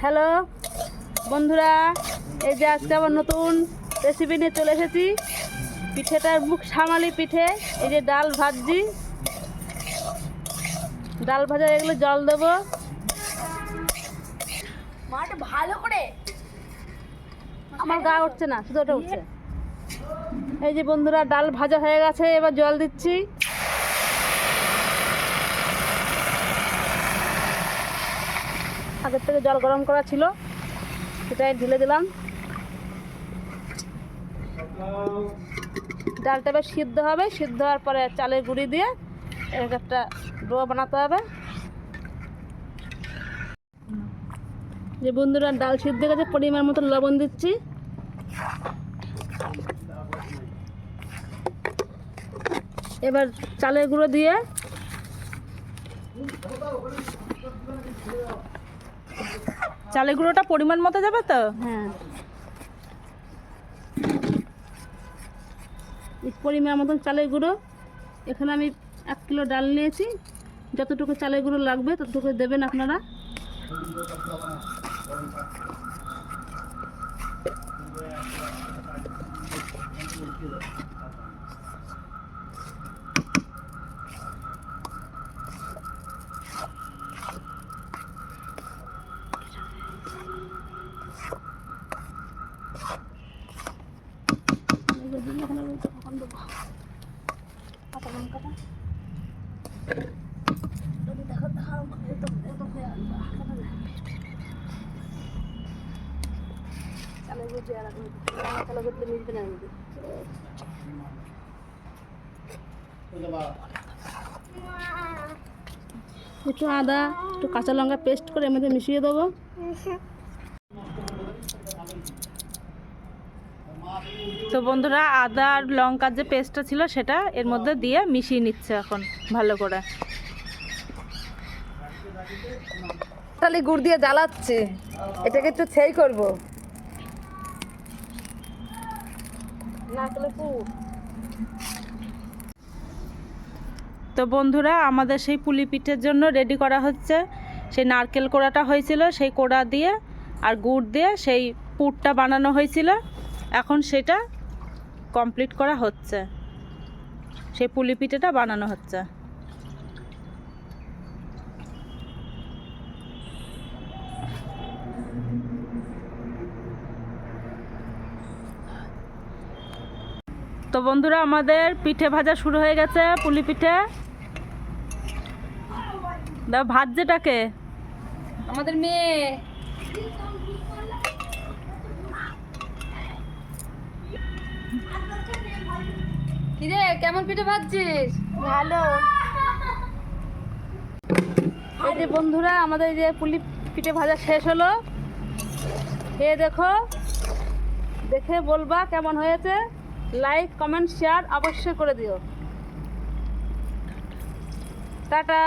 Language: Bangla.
হ্যালো বন্ধুরা, এই যে আজকে আবার নতুন রেসিপি নিয়ে চলে এসেছি। পিঠেটার মুখ সামালি পিঠে। এই যে ডাল ভাজি, ডাল ভাজা এগুলো জল দেবো ভালো করে। আমার গা উঠছে না, শুধু ওটা উঠছে। এই যে বন্ধুরা, ডাল ভাজা হয়ে গেছে, এবার জল দিচ্ছি। আগের থেকে জল গরম করা ছিল, সেটাই ঢেলে দিলাম। ডালটা এবার সিদ্ধ হবে, সিদ্ধ হওয়ার পরে চালের গুঁড়ি দিয়ে এর একটা ডো বানাতে হবে। যে বন্ধুরা, ডাল সিদ্ধ হয়ে গেছে, পরিমাণ মতো লবণ দিচ্ছি। এবার চালের গুঁড়ো দিয়ে চালের গুঁড়োটা পরিমাণ মতো যাবে তো? হ্যাঁ, এই পরিমাণ মতন চালের গুঁড়ো। এখানে আমি 1 কিলো ডাল নিয়েছি, যতটুকু চালের গুঁড়ো লাগবে ততটুকু দেবেন আপনারা। একটু আদা, একটু কাঁচা লঙ্কা পেস্ট করে এর মধ্যে মিশিয়ে দেবো। তো বন্ধুরা, আদা আর লঙ্কার যে পেস্টটা ছিল সেটা এর মধ্যে দিয়ে মিশিয়ে নিচ্ছে এখন ভালো করে। তাহলে গুড় দিয়ে জ্বালাচ্ছে, এটাকে একটু ছেই করবো। তো বন্ধুরা, আমাদের সেই পুলি পিঠের জন্য রেডি করা হচ্ছে। সেই নারকেল কোড়াটা হয়েছিল, সেই কোড়া দিয়ে আর গুড় দিয়ে সেই পুরটা বানানো হয়েছিল, এখন সেটা কমপ্লিট করা হচ্ছে। সেই পুলি পিঠেটা বানানো হচ্ছে। তো বন্ধুরা, আমাদের পিঠে ভাজা শুরু হয়ে গেছে, পুলি পিঠে। দাও ভাজছেটাকে, আমাদের মেয়ে। কি রে, কেমন পিঠে ভাজছিস? ভালো। এই যে বন্ধুরা, আমাদের এই যে পুলি পিঠে ভাজা শেষ হলো। খেয়ে দেখো, দেখে বলবা কেমন হয়েছে। লাইক, কমেন্ট, শেয়ার অবশ্যই করে দিও। টাটা।